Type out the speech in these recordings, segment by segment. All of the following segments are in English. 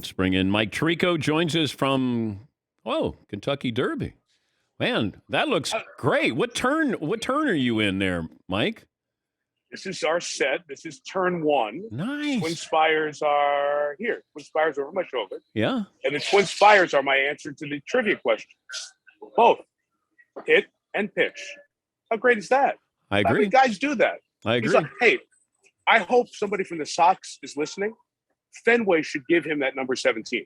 Let's bring in Mike Tirico. Joins us from Kentucky Derby. Man, that looks great. What turn are you in there, Mike? This is our set. This is turn one. Nice. Twin Spires are here. Twin Spires are over my shoulder. Yeah. And the Twin Spires are my answer to the trivia question. Both hit and pitch. How great is that? I agree. I mean, guys do that. I agree. He's like, hey, I hope somebody from the Sox is listening. Fenway should give him that number 17.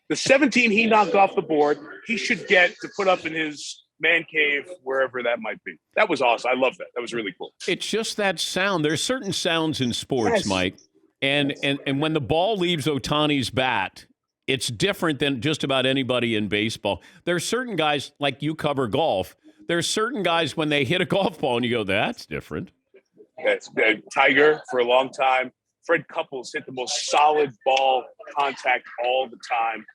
The 17 he knocked off the board, he should get to put up in his man cave, wherever that might be. That was awesome. I love that. That was really cool. It's just that sound. There's certain sounds in sports, Yes. Mike. And when the ball leaves Ohtanis' bat, it's different than just about anybody in baseball. There's certain guys, like you cover golf, there's certain guys when they hit a golf ball and you go, that's different. That's Tiger for a long time. Fred Couples hit the most solid ball contact all the time.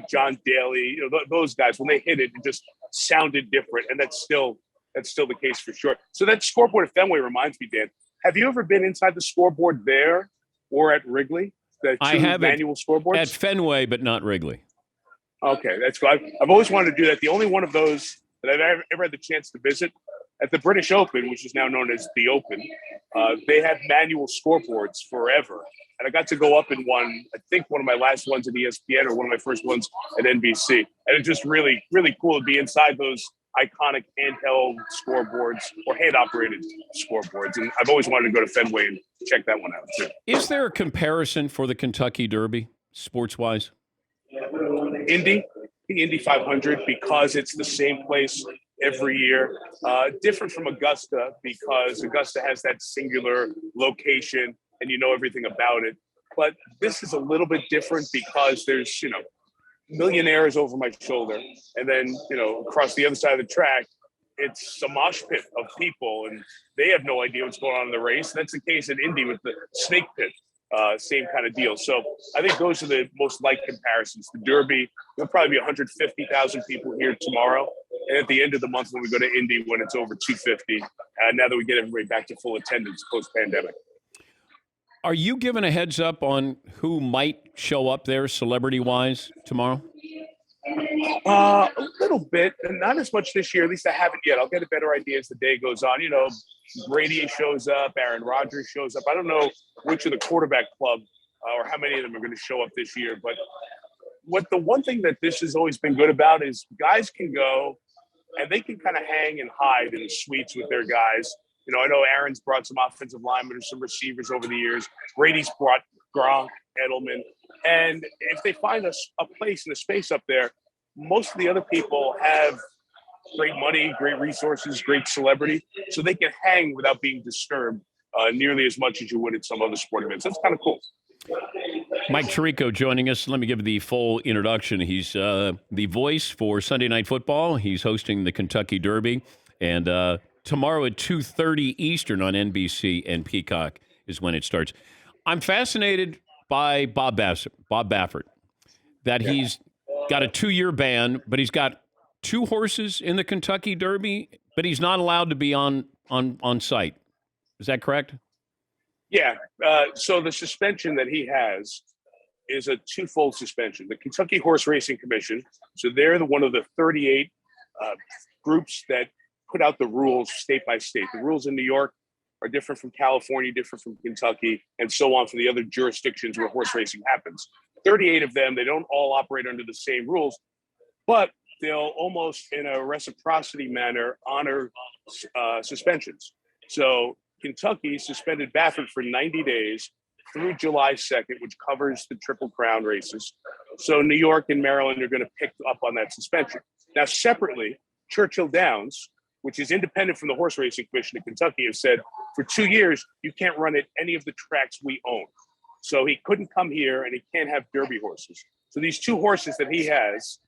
John Daly, those guys, when they hit it, it just sounded different. And that's still the case for sure. So that scoreboard at Fenway reminds me, Dan, have you ever been inside the scoreboard there or at Wrigley? I have manual scoreboards? At Fenway, but not Wrigley. Okay, that's good. I've always wanted to do that. The only one of those that I've ever had the chance to visit at the British Open, which is now known as the Open, they have manual scoreboards forever. And I got to go up in one, I think one of my last ones at ESPN or one of my first ones at NBC. And it's just really, really cool to be inside those iconic handheld scoreboards or hand-operated scoreboards. And I've always wanted to go to Fenway and check that one out, too. Is there a comparison for the Kentucky Derby, sports-wise? The Indy 500, because it's the same place every year. Different from Augusta, because Augusta has that singular location and you know everything about it. But this is a little bit different because there's, millionaires over my shoulder. And then, across the other side of the track, it's a mosh pit of people and they have no idea what's going on in the race. That's the case at Indy with the snake pit. Same kind of deal. So I think those are the most like comparisons. The Derby, there'll probably be 150,000 people here tomorrow. And at the end of the month when we go to Indy, when it's over 250, now that we get everybody back to full attendance post-pandemic. Are you given a heads up on who might show up there celebrity-wise tomorrow? A little bit, and not as much this year. At least I haven't yet. I'll get a better idea as the day goes on. Brady shows up, Aaron Rodgers shows up. I don't know which of the quarterback club or how many of them are going to show up this year. But the one thing that this has always been good about is guys can go and they can kind of hang and hide in the suites with their guys. I know Aaron's brought some offensive linemen or some receivers over the years. Brady's brought Gronk, Edelman. And if they find a place and a space up there, most of the other people have great money, great resources, great celebrity, so they can hang without being disturbed nearly as much as you would at some other sporting events. That's kind of cool. Mike Tirico joining us. Let me give the full introduction. He's the voice for Sunday Night Football. He's hosting the Kentucky Derby. And tomorrow at 2:30 Eastern on NBC and Peacock is when it starts. I'm fascinated by Bob Baffert, that he's got a 2-year ban, but he's got 2 horses in the Kentucky Derby, but he's not allowed to be on site. Is that correct? Yeah. So the suspension that he has is a twofold suspension. The Kentucky Horse Racing Commission, so they're one of the 38 groups that put out the rules state by state. The rules in New York are different from California, different from Kentucky, and so on for the other jurisdictions where horse racing happens. 38 of them, they don't all operate under the same rules, but they'll almost in a reciprocity manner honor suspensions. So Kentucky suspended Baffert for 90 days through July 2nd, which covers the Triple Crown races. So New York and Maryland are going to pick up on that suspension. Now, separately, Churchill Downs, which is independent from the Horse Racing Commission in Kentucky, have said for 2 years, you can't run at any of the tracks we own. So he couldn't come here and he can't have Derby horses. So these 2 horses that he has,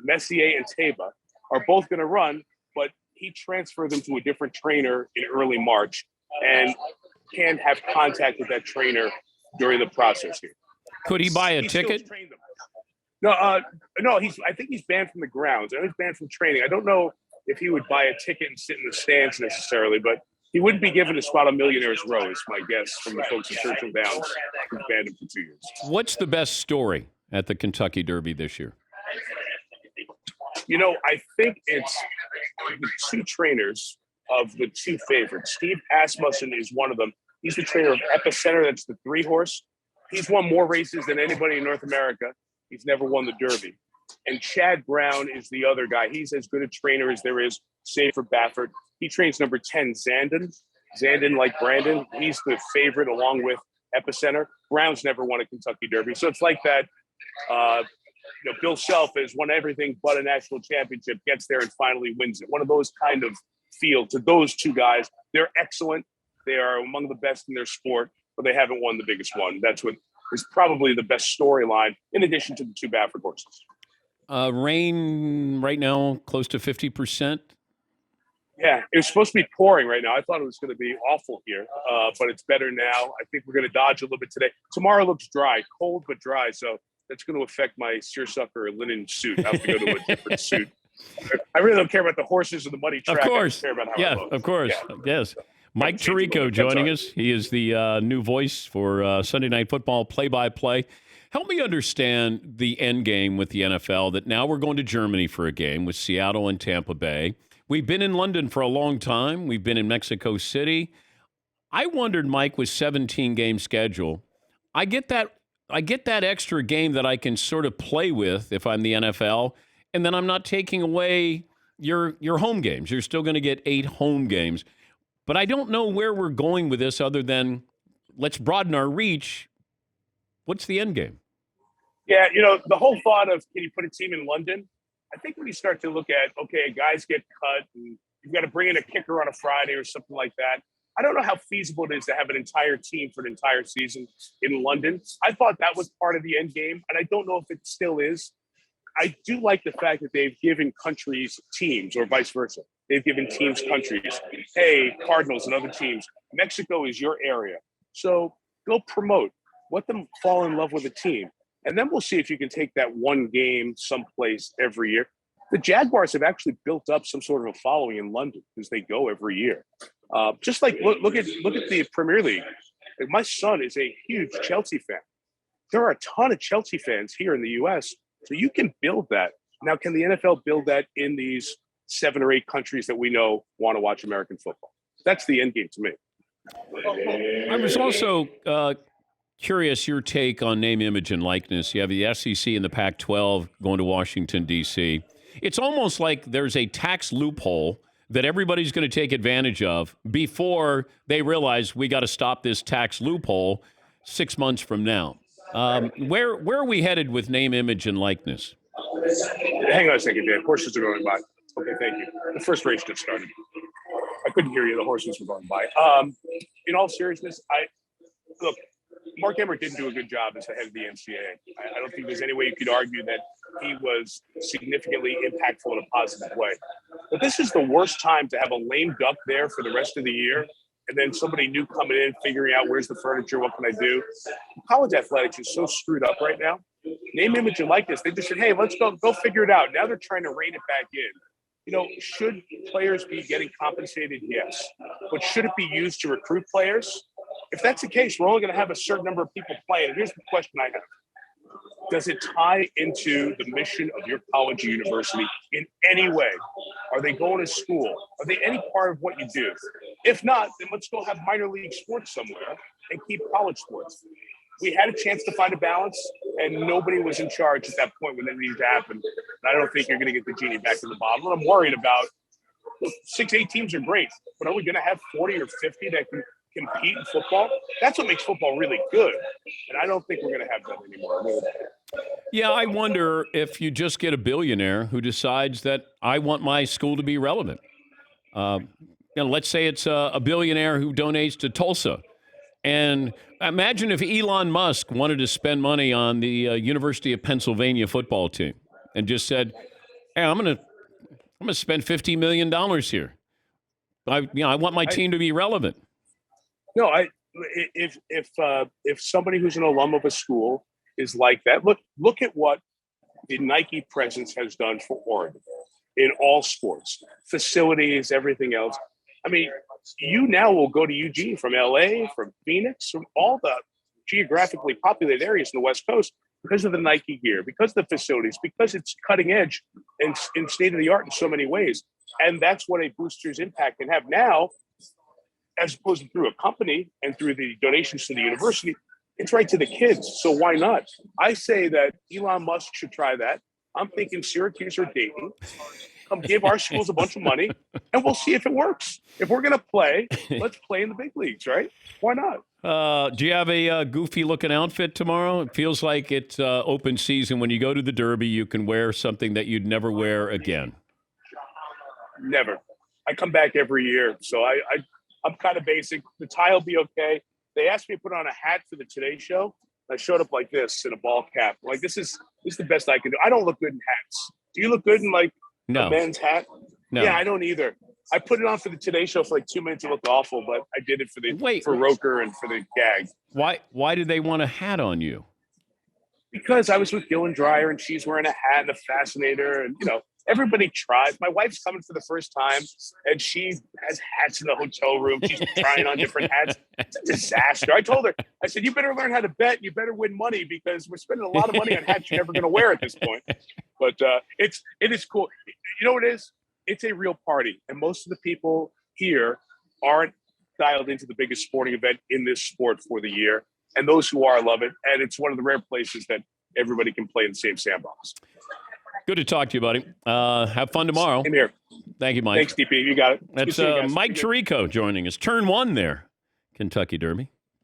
Messier and Taba, are both going to run, but he transferred them to a different trainer in early March and can't have contact with that trainer during the process here. Could he buy a ticket? No, I think he's banned from the grounds. I know he's banned from training. I don't know if he would buy a ticket and sit in the stands necessarily, but He wouldn't be given a spot on Millionaires Row, is my guess from the folks at Churchill Downs who banned him for 2 years. What's the best story at the Kentucky Derby this year? I think it's the two trainers of the two favorites. Steve Asmussen is one of them. He's the trainer of Epicenter. That's the 3-horse. He's won more races than anybody in North America. He's never won the Derby. And Chad Brown is the other guy. He's as good a trainer as there is, save for Baffert. He trains number 10, Zandon like Brandon. He's the favorite along with Epicenter. Brown's never won a Kentucky Derby. So it's like that. Bill Self has won everything but a national championship, gets there and finally wins it. One of those kind of feel to those two guys. They're excellent. They are among the best in their sport, but they haven't won the biggest one. That's what is probably the best storyline, in addition to the two Baffert horses. Rain right now, close to 50%. Yeah, it was supposed to be pouring right now. I thought it was going to be awful here, but it's better now. I think we're going to dodge a little bit today. Tomorrow looks dry, cold but dry, so that's going to affect my seersucker linen suit. I have to go to a different suit. I really don't care about the horses or the muddy track. Of course. I care about how it looks. Of course. Yeah. Yes. Mike Tirico joining us. He is the new voice for Sunday Night Football play-by-play. Help me understand the end game with the NFL, that now we're going to Germany for a game with Seattle and Tampa Bay. We've been in London for a long time. We've been in Mexico City. I wondered, Mike, with 17-game schedule, I get that extra game that I can sort of play with if I'm the NFL, and then I'm not taking away your home games. You're still going to get 8 home games. But I don't know where we're going with this other than let's broaden our reach. What's the end game? Yeah, the whole thought of, can you put a team in London? I think when you start to look at, okay, guys get cut and you've got to bring in a kicker on a Friday or something like that. I don't know how feasible it is to have an entire team for an entire season in London. I thought that was part of the end game, and I don't know if it still is. I do like the fact that they've given countries teams, or vice versa. They've given teams countries. Hey, Cardinals and other teams, Mexico is your area. So go promote. Let them fall in love with a team. And then we'll see if you can take that one game someplace every year. The Jaguars have actually built up some sort of a following in London because they go every year. Just like look at the Premier League. Like, my son is a huge Chelsea fan. There are a ton of Chelsea fans here in the U.S., so you can build that. Now, can the NFL build that in these 7 or 8 countries that we know want to watch American football? That's the end game to me. I was also curious your take on name, image, and likeness. You have the SEC and the Pac-12 going to Washington, D.C. It's almost like there's a tax loophole that everybody's going to take advantage of before they realize we got to stop this tax loophole 6 months from now. Where are we headed with name, image, and likeness? Hang on a second, Dan. Horses are going by. Okay, thank you. The first race just started. I couldn't hear you. The horses were going by. In all seriousness, look, Mark Emmert didn't do a good job as the head of the NCAA. I don't think there's any way you could argue that he was significantly impactful in a positive way. But this is the worst time to have a lame duck there for the rest of the year, and then somebody new coming in, figuring out where's the furniture, what can I do? College athletics is so screwed up right now. Name, image, and likeness. They just said, hey, let's go figure it out. Now they're trying to rein it back in. Should players be getting compensated? Yes. But should it be used to recruit players? If that's the case, we're only going to have a certain number of people playing. And here's the question I have. Does it tie into the mission of your college or university in any way? Are they going to school? Are they any part of what you do? If not, then let's go have minor league sports somewhere and keep college sports. We had a chance to find a balance, and nobody was in charge at that point when it needed to happen. And I don't think you're going to get the genie back in the bottle. And I'm worried about 6-8 teams are great, but are we going to have 40 or 50 that can compete in football? That's what makes football really good. And I don't think we're going to have that anymore. Yeah, I wonder if you just get a billionaire who decides that I want my school to be relevant. Let's say it's a billionaire who donates to Tulsa. And imagine if Elon Musk wanted to spend money on the University of Pennsylvania football team and just said, hey, I'm going to spend $50 million here. I want my team to be relevant. No, if somebody who's an alum of a school is like that, look at what the Nike presence has done for Oregon in all sports, facilities, everything else. I mean, you now will go to Eugene from LA, from Phoenix, from all the geographically populated areas in the West Coast because of the Nike gear, because of the facilities, because it's cutting edge and state of the art in so many ways. And that's what a booster's impact can have now, as opposed to through a company and through the donations to the university. It's right to the kids. So why not? I say that Elon Musk should try that. I'm thinking Syracuse or Dayton. Come give our schools a bunch of money, and we'll see if it works. If we're going to play, let's play in the big leagues, right? Why not? Do you have a goofy-looking outfit tomorrow? It feels like it's open season. When you go to the Derby, you can wear something that you'd never wear again. Never. I come back every year, so I'm kind of basic. The tie will be okay. They asked me to put on a hat for the Today Show. I showed up like this in a ball cap. Like, this is the best I can do. I don't look good in hats. Do you look good in like a men's hat? No. Yeah, I don't either. I put it on for the Today Show for like 2 minutes. It looked awful, but I did it for Roker and for the gag. Why did they want a hat on you? Because I was with Gillen Dreyer and she's wearing a hat and a fascinator, and everybody tries. My wife's coming for the first time, and she has hats in the hotel room. She's trying on different hats. It's a disaster. I told her, I said, you better learn how to bet. And you better win money because we're spending a lot of money on hats you're never going to wear at this point. But it is cool. You know what it is? It's a real party, and most of the people here aren't dialed into the biggest sporting event in this sport for the year. And those who are love it. And it's one of the rare places that everybody can play in the same sandbox. Good to talk to you, buddy. Have fun tomorrow. Same here. Thank you, Mike. Thanks, DP. You got it. That's Mike Tirico joining us. Turn 1 there, Kentucky Derby.